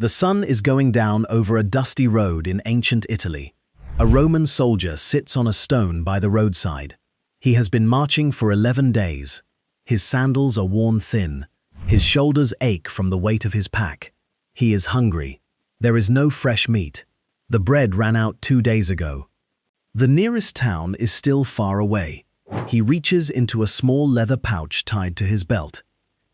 The sun is going down over a dusty road in ancient Italy. A Roman soldier sits on a stone by the roadside. He has been marching for 11 days. His sandals are worn thin. His shoulders ache from the weight of his pack. He is hungry. There is no fresh meat. The bread ran out 2 days ago. The nearest town is still far away. He reaches into a small leather pouch tied to his belt.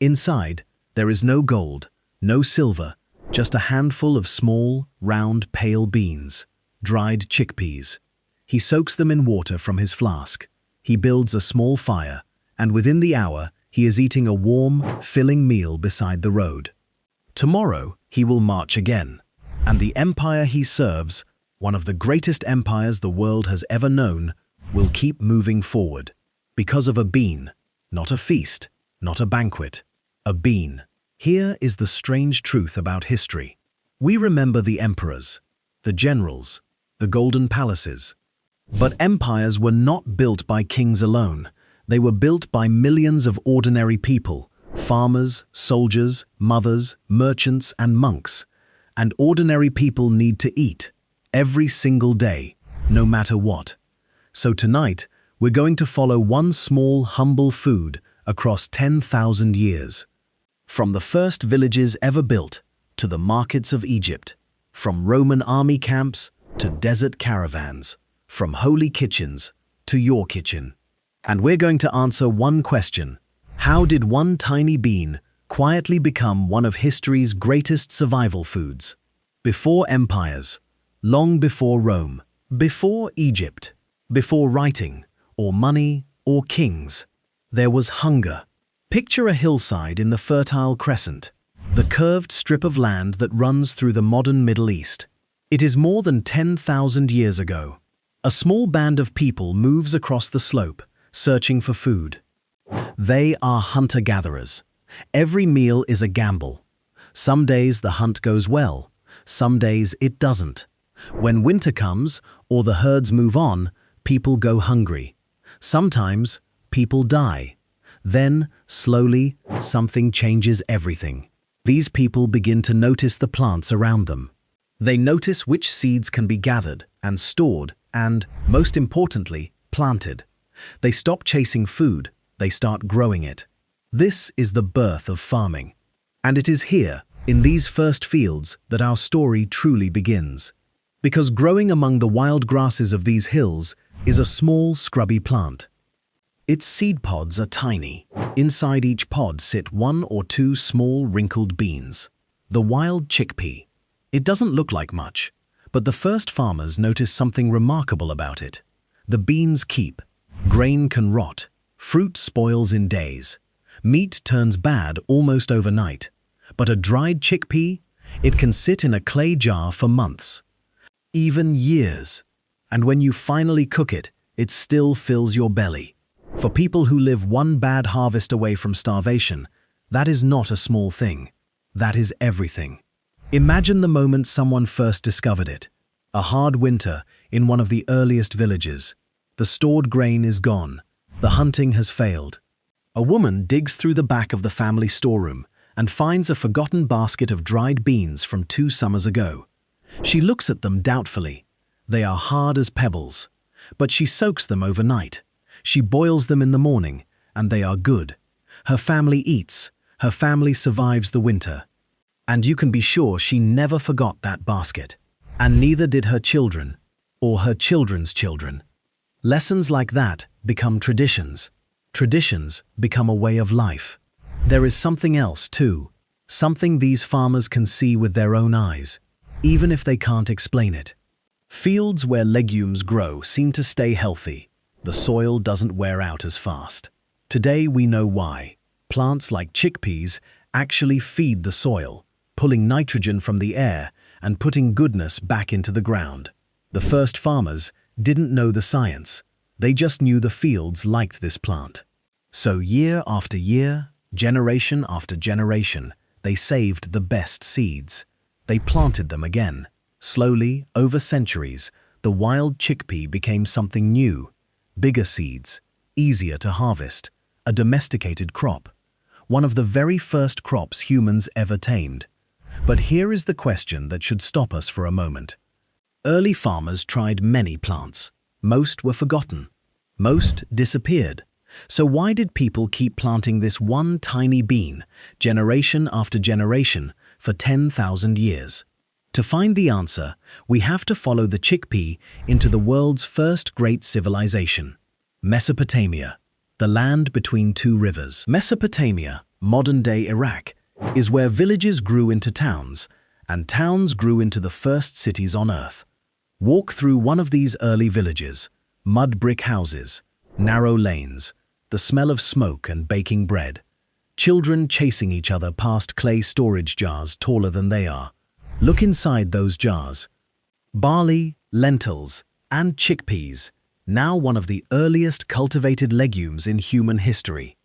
Inside, there is no gold, no silver, just a handful of small, round, pale beans, dried chickpeas. He soaks them in water from his flask. He builds a small fire, and within the hour, he is eating a warm, filling meal beside the road. Tomorrow, he will march again, and the empire he serves, one of the greatest empires the world has ever known, will keep moving forward. Because of a bean, not a feast, not a banquet, a bean. Here is the strange truth about history. We remember the emperors, the generals, the golden palaces. But empires were not built by kings alone. They were built by millions of ordinary people, farmers, soldiers, mothers, merchants, and monks. And ordinary people need to eat, every single day, no matter what. So tonight, we're going to follow one small, humble food across 10,000 years. From the first villages ever built to the markets of Egypt, from Roman army camps to desert caravans, from holy kitchens to your kitchen. And we're going to answer one question. How did one tiny bean quietly become one of history's greatest survival foods? Before empires, long before Rome, before Egypt, before writing, or money, or kings, there was hunger. Picture a hillside in the Fertile Crescent, the curved strip of land that runs through the modern Middle East. It is more than 10,000 years ago. A small band of people moves across the slope, searching for food. They are hunter-gatherers. Every meal is a gamble. Some days the hunt goes well, some days it doesn't. When winter comes, or the herds move on, people go hungry. Sometimes, people die. Then, slowly, something changes everything. These people begin to notice the plants around them. They notice which seeds can be gathered and stored and, most importantly, planted. They stop chasing food, they start growing it. This is the birth of farming. And it is here, in these first fields, that our story truly begins. Because growing among the wild grasses of these hills is a small, scrubby plant. Its seed pods are tiny. Inside each pod sit 1 or 2 small, wrinkled beans. The wild chickpea. It doesn't look like much, but the first farmers notice something remarkable about it. The beans keep. Grain can rot. Fruit spoils in days. Meat turns bad almost overnight. But a dried chickpea, it can sit in a clay jar for months, even years. And when you finally cook it, it still fills your belly. For people who live one bad harvest away from starvation, that is not a small thing. That is everything. Imagine the moment someone first discovered it. A hard winter in one of the earliest villages. The stored grain is gone. The hunting has failed. A woman digs through the back of the family storeroom and finds a forgotten basket of dried beans from 2 summers ago. She looks at them doubtfully. They are hard as pebbles, but she soaks them overnight. She boils them in the morning, and they are good. Her family eats. Her family survives the winter. And you can be sure she never forgot that basket. And neither did her children, or her children's children. Lessons like that become traditions. Traditions become a way of life. There is something else, too. Something these farmers can see with their own eyes, even if they can't explain it. Fields where legumes grow seem to stay healthy. The soil doesn't wear out as fast. Today we know why. Plants like chickpeas actually feed the soil, pulling nitrogen from the air and putting goodness back into the ground. The first farmers didn't know the science. They just knew the fields liked this plant. So year after year, generation after generation, they saved the best seeds. They planted them again. Slowly, over centuries, the wild chickpea became something new. Bigger seeds, easier to harvest, a domesticated crop. One of the very first crops humans ever tamed. But here is the question that should stop us for a moment. Early farmers tried many plants. Most were forgotten. Most disappeared. So why did people keep planting this one tiny bean, generation after generation, for 10,000 years? To find the answer, we have to follow the chickpea into the world's first great civilization, Mesopotamia, the land between two rivers. Mesopotamia, modern-day Iraq, is where villages grew into towns, and towns grew into the first cities on Earth. Walk through one of these early villages, mud brick houses, narrow lanes, the smell of smoke and baking bread, children chasing each other past clay storage jars taller than they are. Look inside those jars. Barley, lentils, and chickpeas, now one of the earliest cultivated legumes in human history.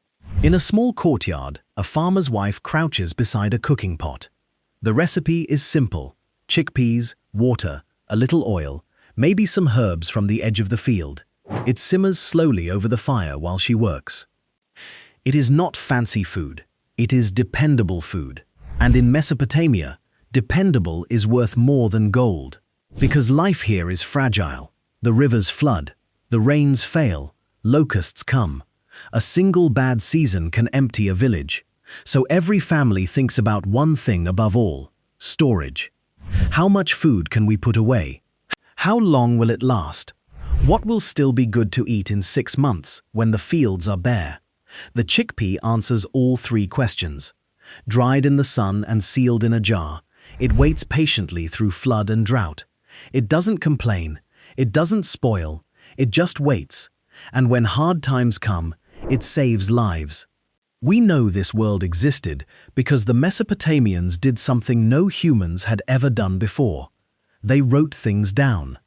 In a small courtyard, a farmer's wife crouches beside a cooking pot. The recipe is simple: chickpeas, water, a little oil, maybe some herbs from the edge of the field. It simmers slowly over the fire while she works. It is not fancy food. It is dependable food. And in Mesopotamia, dependable is worth more than gold. Because life here is fragile. The rivers flood. The rains fail. Locusts come. A single bad season can empty a village. So every family thinks about one thing above all: storage. How much food can we put away? How long will it last? What will still be good to eat in 6 months when the fields are bare? The chickpea answers all three questions. Dried in the sun and sealed in a jar, it waits patiently through flood and drought. It doesn't complain. It doesn't spoil. It just waits. And when hard times come, it saves lives. We know this world existed because the Mesopotamians did something no humans had ever done before. They wrote things down.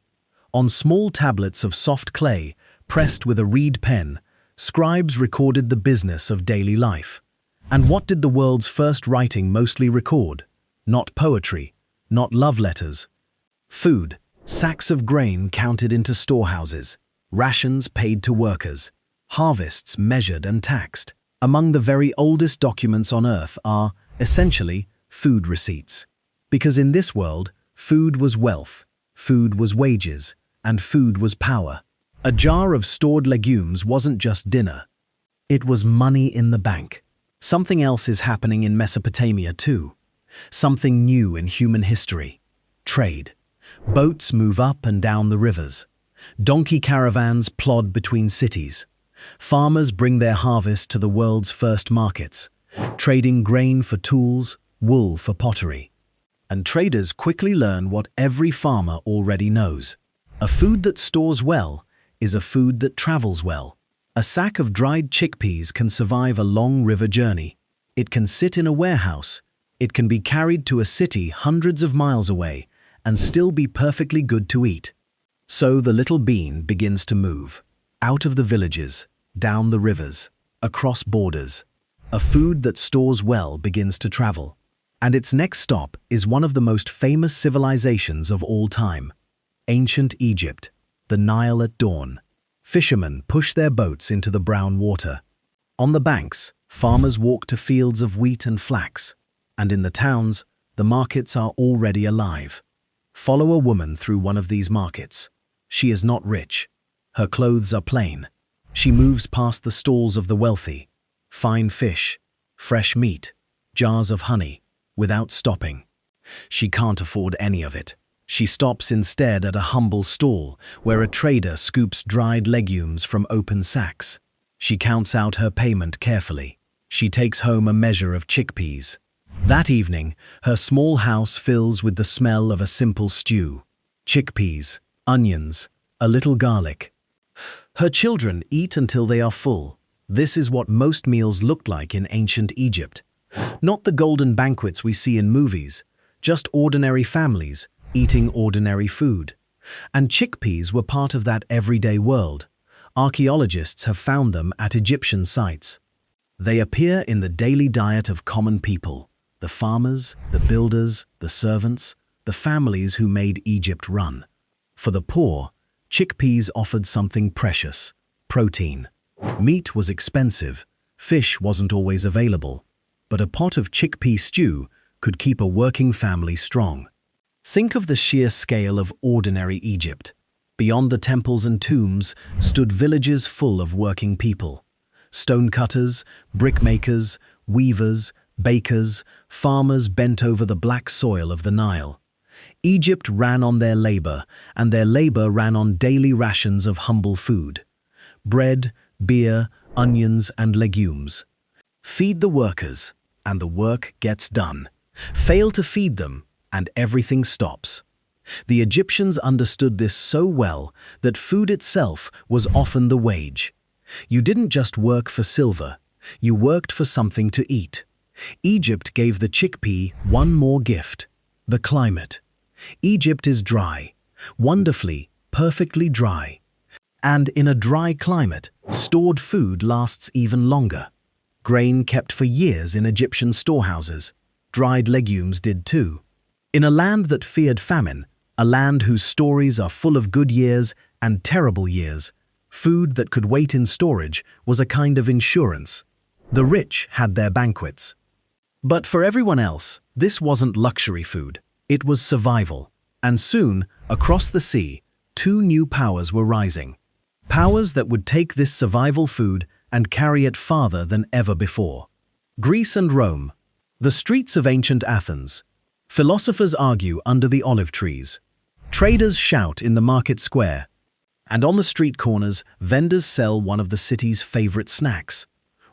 On small tablets of soft clay, pressed with a reed pen, scribes recorded the business of daily life. And what did the world's first writing mostly record? Not poetry, not love letters. Food, sacks of grain counted into storehouses, rations paid to workers, harvests measured and taxed. Among the very oldest documents on Earth are, essentially, food receipts. Because in this world, food was wealth, food was wages, and food was power. A jar of stored legumes wasn't just dinner. It was money in the bank. Something else is happening in Mesopotamia too. Something new in human history. Trade. Boats move up and down the rivers. Donkey caravans plod between cities. Farmers bring their harvest to the world's first markets, trading grain for tools, wool for pottery. And traders quickly learn what every farmer already knows. A food that stores well is a food that travels well. A sack of dried chickpeas can survive a long river journey. It can sit in a warehouse. It can be carried to a city hundreds of miles away and still be perfectly good to eat. So the little bean begins to move. Out of the villages, down the rivers, across borders. A food that stores well begins to travel. And its next stop is one of the most famous civilizations of all time. Ancient Egypt, the Nile at dawn. Fishermen push their boats into the brown water. On the banks, farmers walk to fields of wheat and flax. And in the towns, the markets are already alive. Follow a woman through one of these markets. She is not rich. Her clothes are plain. She moves past the stalls of the wealthy. Fine fish, fresh meat, jars of honey, without stopping. She can't afford any of it. She stops instead at a humble stall where a trader scoops dried legumes from open sacks. She counts out her payment carefully. She takes home a measure of chickpeas. That evening, her small house fills with the smell of a simple stew. Chickpeas, onions, a little garlic. Her children eat until they are full. This is what most meals looked like in ancient Egypt. Not the golden banquets we see in movies, just ordinary families eating ordinary food. And chickpeas were part of that everyday world. Archaeologists have found them at Egyptian sites. They appear in the daily diet of common people. The farmers, the builders, the servants, the families who made Egypt run. For the poor, chickpeas offered something precious: protein. Meat was expensive, fish wasn't always available, but a pot of chickpea stew could keep a working family strong. Think of the sheer scale of ordinary Egypt. Beyond the temples and tombs stood villages full of working people. Stonecutters, brickmakers, weavers, bakers, farmers bent over the black soil of the Nile. Egypt ran on their labor, and their labor ran on daily rations of humble food. Bread, beer, onions, and legumes. Feed the workers, and the work gets done. Fail to feed them, and everything stops. The Egyptians understood this so well that food itself was often the wage. You didn't just work for silver, you worked for something to eat. Egypt gave the chickpea one more gift: the climate. Egypt is dry, wonderfully, perfectly dry. And in a dry climate, stored food lasts even longer. Grain kept for years in Egyptian storehouses. Dried legumes did too. In a land that feared famine, a land whose stories are full of good years and terrible years, food that could wait in storage was a kind of insurance. The rich had their banquets. But for everyone else, this wasn't luxury food. It was survival. And soon, across the sea, two new powers were rising. Powers that would take this survival food and carry it farther than ever before. Greece and Rome. The streets of ancient Athens. Philosophers argue under the olive trees. Traders shout in the market square. And on the street corners, vendors sell one of the city's favorite snacks: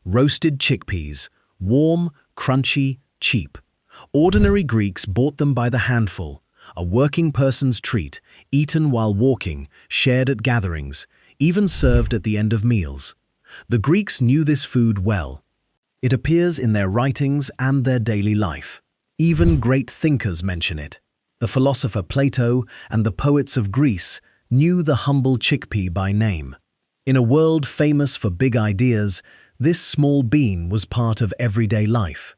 roasted chickpeas, warm, crunchy, cheap. Ordinary Greeks bought them by the handful, a working person's treat, eaten while walking, shared at gatherings, even served at the end of meals. The Greeks knew this food well. It appears in their writings and their daily life. Even great thinkers mention it. The philosopher Plato and the poets of Greece knew the humble chickpea by name. In a world famous for big ideas, this small bean was part of everyday life.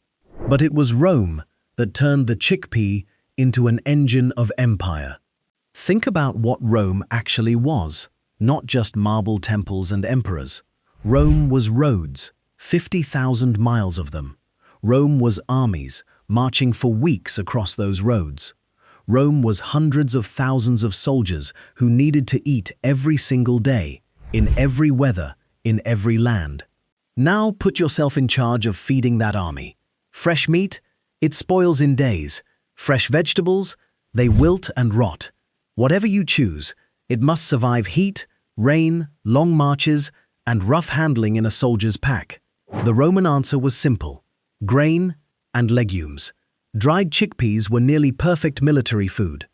But it was Rome that turned the chickpea into an engine of empire. Think about what Rome actually was, not just marble temples and emperors. Rome was roads, 50,000 miles of them. Rome was armies, marching for weeks across those roads. Rome was hundreds of thousands of soldiers who needed to eat every single day, in every weather, in every land. Now put yourself in charge of feeding that army. Fresh meat? It spoils in days. Fresh vegetables? They wilt and rot. Whatever you choose, it must survive heat, rain, long marches, and rough handling in a soldier's pack. The Roman answer was simple: grain and legumes. Dried chickpeas were nearly perfect military food.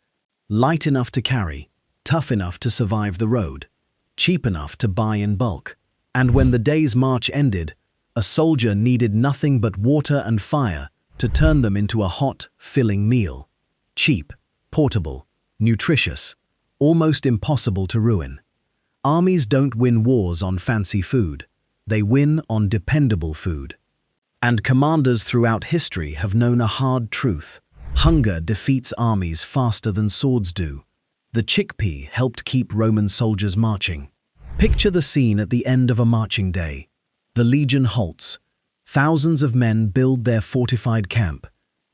Light enough to carry, tough enough to survive the road, cheap enough to buy in bulk. And when the day's march ended, a soldier needed nothing but water and fire to turn them into a hot, filling meal. Cheap, portable, nutritious, almost impossible to ruin. Armies don't win wars on fancy food. They win on dependable food. And commanders throughout history have known a hard truth: hunger defeats armies faster than swords do. The chickpea helped keep Roman soldiers marching. Picture the scene at the end of a marching day. The legion halts. Thousands of men build their fortified camp.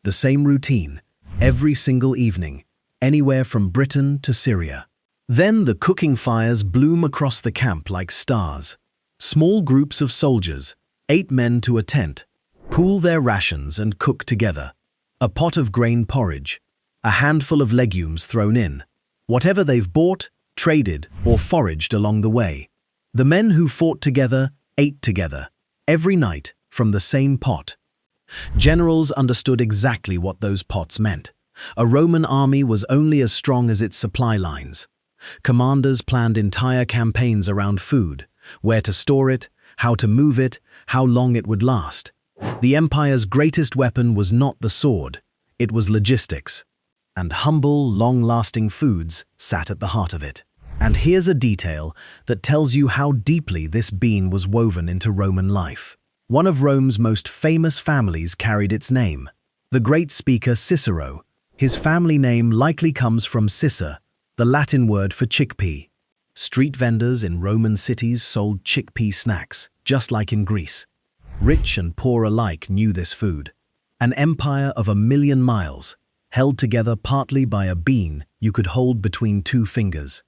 The same routine, every single evening, anywhere from Britain to Syria. Then the cooking fires bloom across the camp like stars. Small groups of soldiers, 8 men to a tent, pool their rations and cook together. A pot of grain porridge, a handful of legumes thrown in. Whatever they've bought, traded, or foraged along the way. The men who fought together ate together, every night, from the same pot. Generals understood exactly what those pots meant. A Roman army was only as strong as its supply lines. Commanders planned entire campaigns around food: where to store it, how to move it, how long it would last. The empire's greatest weapon was not the sword, it was logistics. And humble, long-lasting foods sat at the heart of it. And here's a detail that tells you how deeply this bean was woven into Roman life. One of Rome's most famous families carried its name: the great speaker Cicero. His family name likely comes from cicer, the Latin word for chickpea. Street vendors in Roman cities sold chickpea snacks, just like in Greece. Rich and poor alike knew this food. An empire of 1,000,000 miles, held together partly by a bean you could hold between 2 fingers.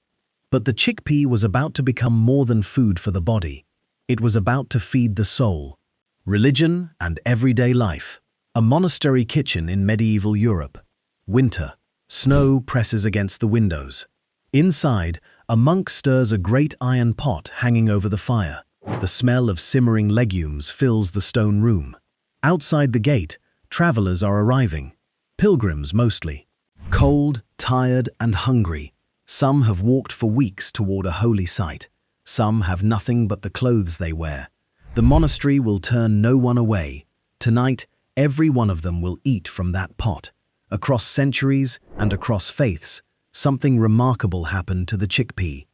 But the chickpea was about to become more than food for the body. It was about to feed the soul. Religion and everyday life. A monastery kitchen in medieval Europe. Winter. Snow presses against the windows. Inside, a monk stirs a great iron pot hanging over the fire. The smell of simmering legumes fills the stone room. Outside the gate, travelers are arriving. Pilgrims mostly. Cold, tired, and hungry. Some have walked for weeks toward a holy site. Some have nothing but the clothes they wear. The monastery will turn no one away. Tonight, every one of them will eat from that pot. Across centuries and across faiths, something remarkable happened to the chickpea.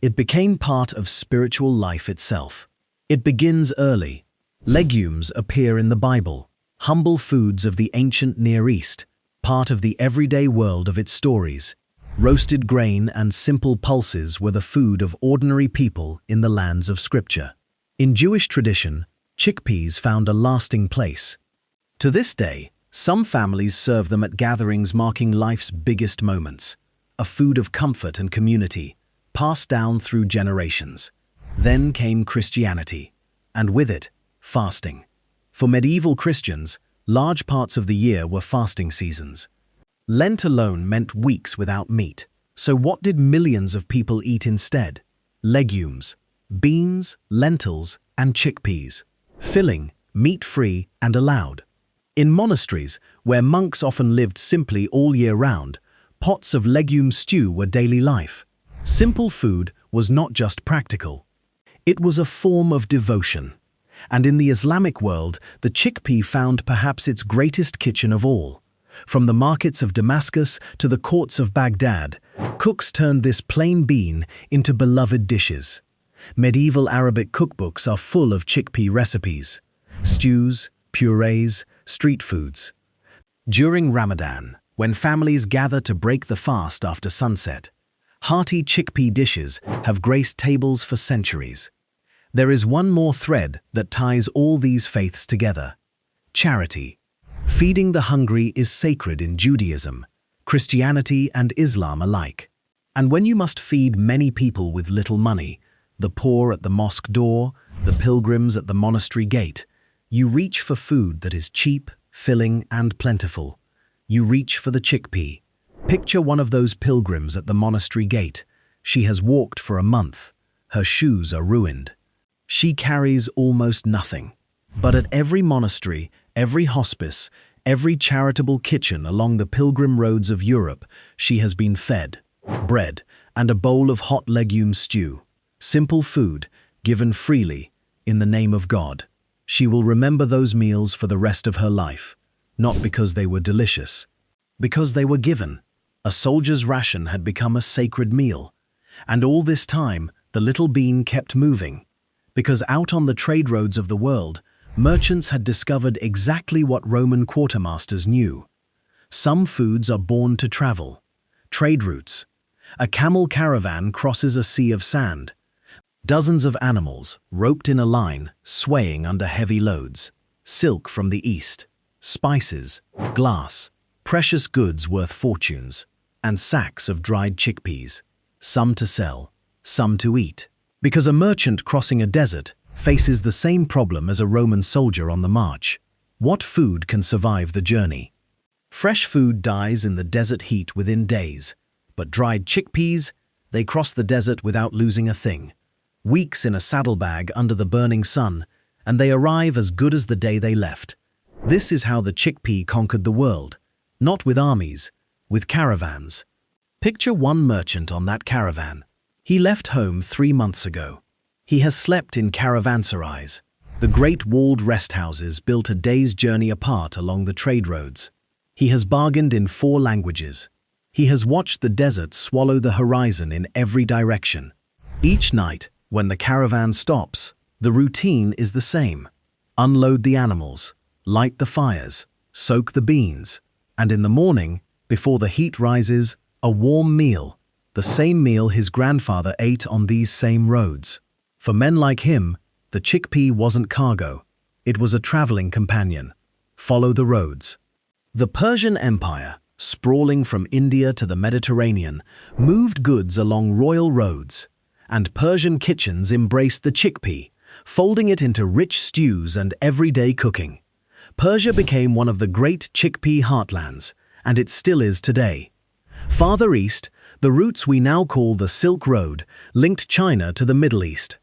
It became part of spiritual life itself. It begins early. Legumes appear in the Bible, humble foods of the ancient Near East, part of the everyday world of its stories. Roasted grain and simple pulses were the food of ordinary people in the lands of Scripture. In Jewish tradition, chickpeas found a lasting place. To this day, some families serve them at gatherings marking life's biggest moments, a food of comfort and community, passed down through generations. Then came Christianity, and with it, fasting. For medieval Christians, large parts of the year were fasting seasons. Lent alone meant weeks without meat. So what did millions of people eat instead? Legumes, beans, lentils, and chickpeas. Filling, meat-free, and allowed. In monasteries, where monks often lived simply all year round, pots of legume stew were daily life. Simple food was not just practical. It was a form of devotion. And in the Islamic world, the chickpea found perhaps its greatest kitchen of all. From the markets of Damascus to the courts of Baghdad, cooks turned this plain bean into beloved dishes. Medieval Arabic cookbooks are full of chickpea recipes, stews, purees, street foods. During Ramadan, when families gather to break the fast after sunset, hearty chickpea dishes have graced tables for centuries. There is one more thread that ties all these faiths together: charity. Feeding the hungry is sacred in Judaism, Christianity, and Islam alike. And when you must feed many people with little money, the poor at the mosque door, the pilgrims at the monastery gate, you reach for food that is cheap, filling, and plentiful. You reach for the chickpea. Picture one of those pilgrims at the monastery gate. She has walked for a month. Her shoes are ruined. She carries almost nothing. But at every monastery, every hospice, every charitable kitchen along the pilgrim roads of Europe, she has been fed. Bread and a bowl of hot legume stew. Simple food, given freely, in the name of God. She will remember those meals for the rest of her life, not because they were delicious, because they were given. A soldier's ration had become a sacred meal. And all this time, the little bean kept moving, because out on the trade roads of the world, merchants had discovered exactly what Roman quartermasters knew. Some foods are born to travel. Trade routes. A camel caravan crosses a sea of sand. Dozens of animals, roped in a line, swaying under heavy loads. Silk from the east. Spices, glass, precious goods worth fortunes, and sacks of dried chickpeas. Some to sell, some to eat. Because a merchant crossing a desert faces the same problem as a Roman soldier on the march. What food can survive the journey? Fresh food dies in the desert heat within days, but dried chickpeas, they cross the desert without losing a thing. Weeks in a saddlebag under the burning sun, and they arrive as good as the day they left. This is how the chickpea conquered the world, not with armies, with caravans. Picture one merchant on that caravan. He left home 3 months ago. He has slept in caravanserais, the great walled rest houses built a day's journey apart along the trade roads. He has bargained in 4 languages. He has watched the desert swallow the horizon in every direction. Each night, when the caravan stops, the routine is the same. Unload the animals, light the fires, soak the beans, and in the morning, before the heat rises, a warm meal, the same meal his grandfather ate on these same roads. For men like him, the chickpea wasn't cargo. It was a traveling companion. Follow the roads. The Persian Empire, sprawling from India to the Mediterranean, moved goods along royal roads, and Persian kitchens embraced the chickpea, folding it into rich stews and everyday cooking. Persia became one of the great chickpea heartlands, and it still is today. Farther east, the routes we now call the Silk Road linked China to the Middle East.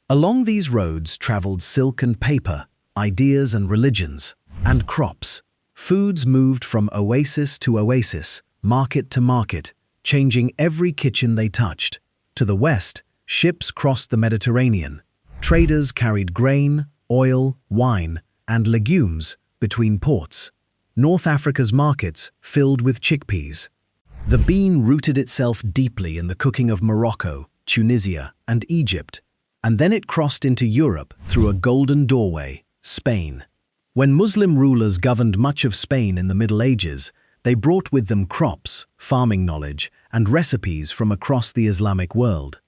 Along these roads traveled silk and paper, ideas and religions, and crops. Foods moved from oasis to oasis, market to market, changing every kitchen they touched. To the west, ships crossed the Mediterranean. Traders carried grain, oil, wine, and legumes between ports. North Africa's markets filled with chickpeas. The bean rooted itself deeply in the cooking of Morocco, Tunisia, and Egypt, and then it crossed into Europe through a golden doorway, Spain. When Muslim rulers governed much of Spain in the Middle Ages, they brought with them crops, farming knowledge, and recipes from across the Islamic world.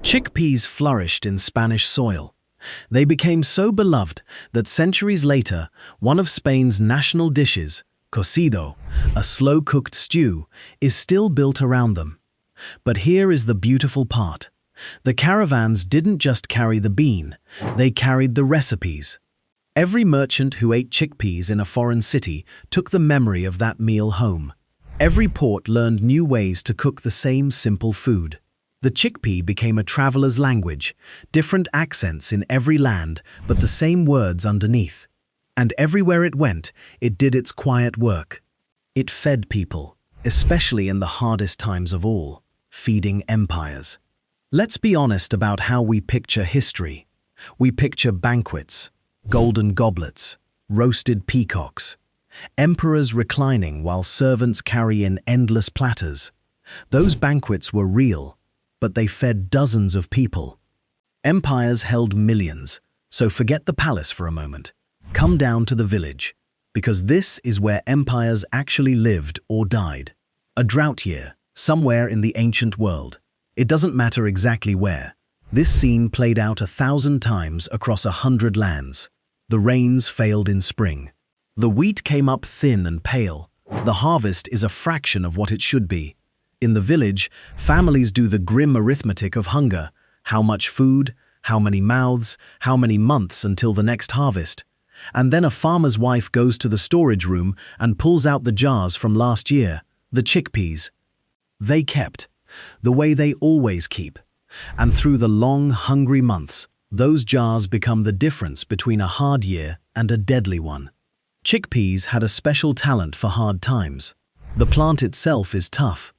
Chickpeas flourished in Spanish soil. They became so beloved that centuries later, one of Spain's national dishes, cocido, a slow-cooked stew, is still built around them. But here is the beautiful part. The caravans didn't just carry the bean, they carried the recipes. Every merchant who ate chickpeas in a foreign city took the memory of that meal home. Every port learned new ways to cook the same simple food. The chickpea became a traveler's language, different accents in every land, but the same words underneath. And everywhere it went, it did its quiet work. It fed people, especially in the hardest times of all, feeding empires. Let's be honest about how we picture history. We picture banquets, golden goblets, roasted peacocks, emperors reclining while servants carry in endless platters. Those banquets were real, but they fed dozens of people. Empires held millions, so forget the palace for a moment. Come down to the village, because this is where empires actually lived or died. A drought year, somewhere in the ancient world. It doesn't matter exactly where. This scene played out 1,000 times across 100 lands. The rains failed in spring. The wheat came up thin and pale. The harvest is a fraction of what it should be. In the village, families do the grim arithmetic of hunger. How much food, how many mouths, how many months until the next harvest. And then a farmer's wife goes to the storage room and pulls out the jars from last year, the chickpeas. They kept, the way they always keep. And through the long, hungry months, those jars become the difference between a hard year and a deadly one. Chickpeas had a special talent for hard times. The plant itself is tough.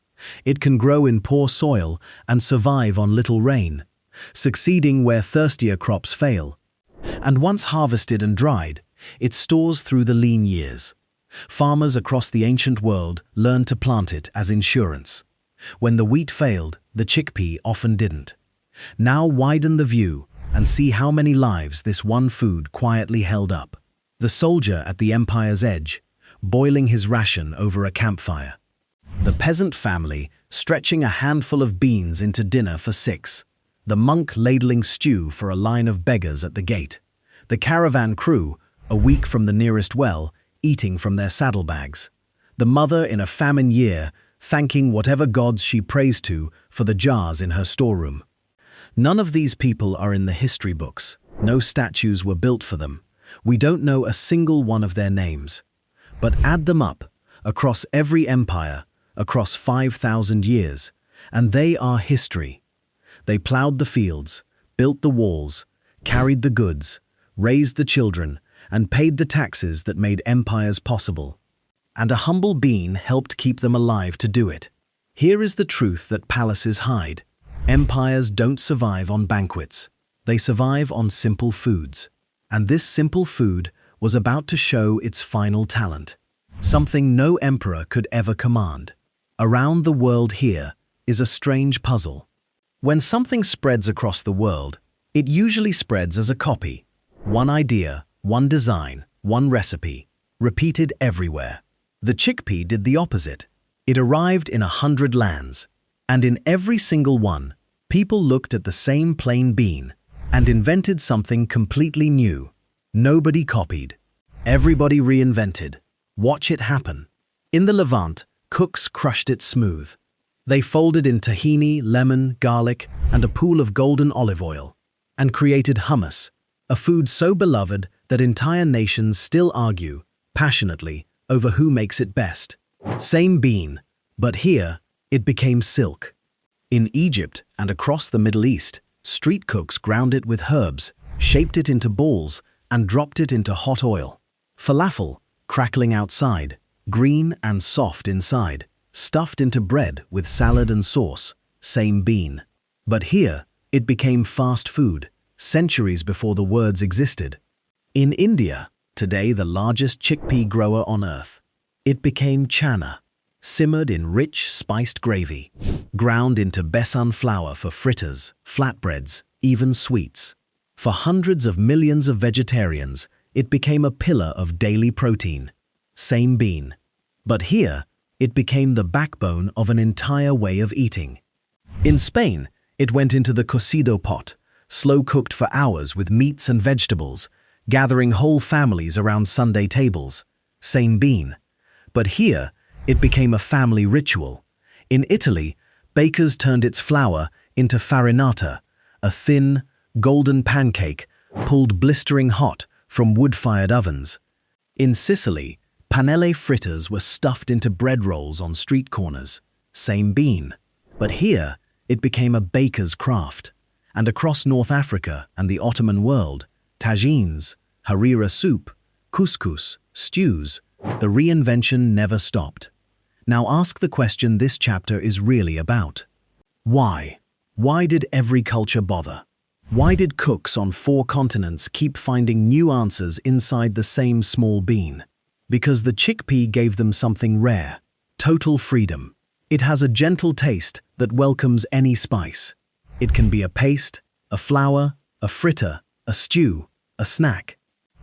It can grow in poor soil and survive on little rain, succeeding where thirstier crops fail. And once harvested and dried, it stores through the lean years. Farmers across the ancient world learned to plant it as insurance. When the wheat failed, the chickpea often didn't. Now widen the view and see how many lives this one food quietly held up. The soldier at the empire's edge, boiling his ration over a campfire. The peasant family stretching a handful of beans into dinner for 6. The monk ladling stew for a line of beggars at the gate. The caravan crew, a week from the nearest well, eating from their saddlebags. The mother in a famine year, thanking whatever gods she prays to for the jars in her storeroom. None of these people are in the history books. No statues were built for them. We don't know a single one of their names. But add them up, across every empire, across 5,000 years, and they are history. They plowed the fields, built the walls, carried the goods, raised the children, and paid the taxes that made empires possible. And a humble bean helped keep them alive to do it. Here is the truth that palaces hide. Empires don't survive on banquets. They survive on simple foods. And this simple food was about to show its final talent. Something no emperor could ever command. Around the world here is a strange puzzle. When something spreads across the world, it usually spreads as a copy. One idea, one design, one recipe, repeated everywhere. The chickpea did the opposite. It arrived in 100 lands, and in every single one, people looked at the same plain bean and invented something completely new. Nobody copied. Everybody reinvented. Watch it happen. In the Levant, cooks crushed it smooth. They folded in tahini, lemon, garlic, and a pool of golden olive oil, and created hummus, a food so beloved that entire nations still argue, passionately, over who makes it best. Same bean, but here, it became silk. In Egypt and across the Middle East, street cooks ground it with herbs, shaped it into balls, and dropped it into hot oil. Falafel, crackling outside, green and soft inside, stuffed into bread with salad and sauce, same bean. But here, it became fast food, centuries before the words existed. In India, today the largest chickpea grower on earth, it became chana, simmered in rich, spiced gravy, ground into besan flour for fritters, flatbreads, even sweets. For hundreds of millions of vegetarians, it became a pillar of daily protein. Same bean. But here, it became the backbone of an entire way of eating. In Spain, it went into the cocido pot, slow-cooked for hours with meats and vegetables, gathering whole families around Sunday tables. Same bean. But here, it became a family ritual. In Italy, bakers turned its flour into farinata, a thin, golden pancake pulled blistering hot from wood-fired ovens. In Sicily, panelle fritters were stuffed into bread rolls on street corners. Same bean. But here, it became a baker's craft. And across North Africa and the Ottoman world, tagines, harira soup, couscous, stews, the reinvention never stopped. Now ask the question this chapter is really about. Why? Why did every culture bother? Why did cooks on 4 continents keep finding new answers inside the same small bean? Because the chickpea gave them something rare, total freedom. It has a gentle taste that welcomes any spice. It can be a paste, a flour, a fritter, a stew, a snack.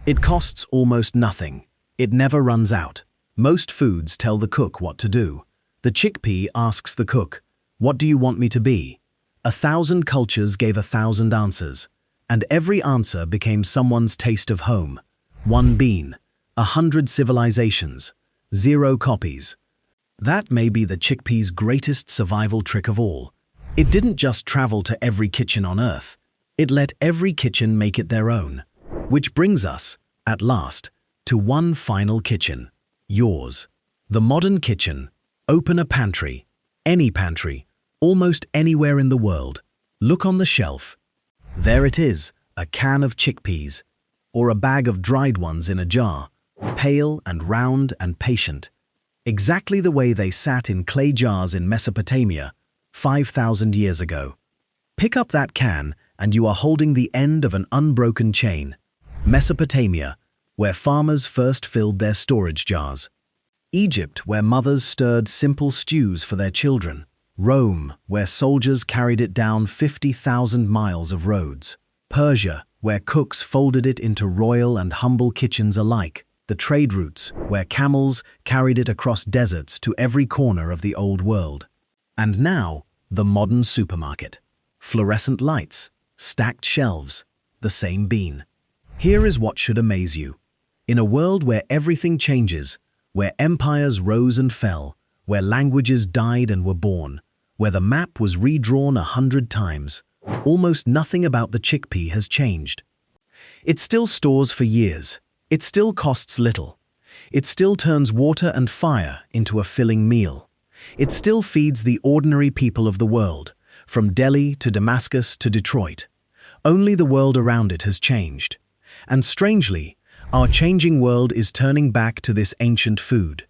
It costs almost nothing. It never runs out. Most foods tell the cook what to do. The chickpea asks the cook, "What do you want me to be?" 1,000 cultures gave 1,000 answers, and every answer became someone's taste of home. 1 bean, 100 civilizations, 0 copies. That may be the chickpea's greatest survival trick of all. It didn't just travel to every kitchen on Earth. It let every kitchen make it their own. Which brings us, at last, to one final kitchen. Yours. The modern kitchen. Open a pantry. Any pantry. Almost anywhere in the world. Look on the shelf. There it is, a can of chickpeas. Or a bag of dried ones in a jar. Pale and round and patient. Exactly the way they sat in clay jars in Mesopotamia 5,000 years ago. Pick up that can and you are holding the end of an unbroken chain. Mesopotamia, where farmers first filled their storage jars. Egypt, where mothers stirred simple stews for their children. Rome, where soldiers carried it down 50,000 miles of roads. Persia, where cooks folded it into royal and humble kitchens alike. The trade routes, where camels carried it across deserts to every corner of the old world. And now, the modern supermarket. Fluorescent lights, stacked shelves, the same bean. Here is what should amaze you. In a world where everything changes, where empires rose and fell, where languages died and were born, where the map was redrawn 100 times, almost nothing about the chickpea has changed. It still stores for years. It still costs little. It still turns water and fire into a filling meal. It still feeds the ordinary people of the world, from Delhi to Damascus to Detroit. Only the world around it has changed. And strangely, our changing world is turning back to this ancient food.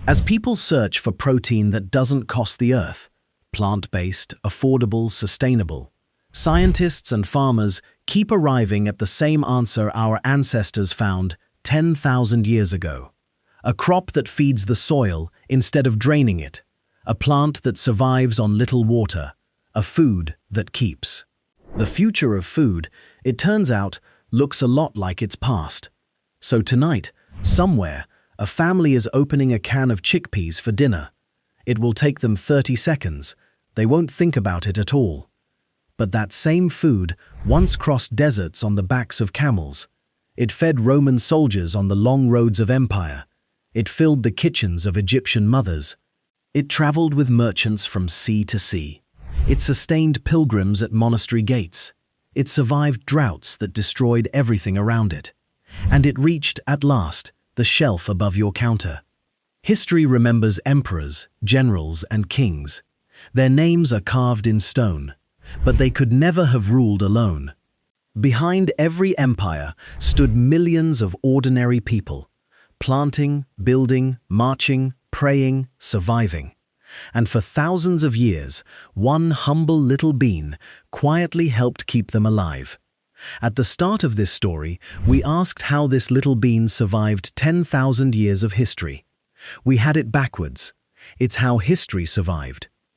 As people search for protein that doesn't cost the earth, plant-based, affordable, sustainable, scientists and farmers keep arriving at the same answer our ancestors found 10,000 years ago. A crop that feeds the soil instead of draining it. A plant that survives on little water. A food that keeps. The future of food, it turns out, looks a lot like its past. So tonight, somewhere, a family is opening a can of chickpeas for dinner. It will take them 30 seconds. They won't think about it at all. But that same food once crossed deserts on the backs of camels. It fed Roman soldiers on the long roads of empire. It filled the kitchens of Egyptian mothers. It traveled with merchants from sea to sea. It sustained pilgrims at monastery gates. It survived droughts that destroyed everything around it. And it reached, at last, the shelf above your counter. History remembers emperors, generals, and kings. Their names are carved in stone, but they could never have ruled alone. Behind every empire stood millions of ordinary people, planting, building, marching, praying, surviving. And for thousands of years, one humble little bean quietly helped keep them alive. At the start of this story, we asked how this little bean survived 10,000 years of history. We had it backwards. It's how history survived.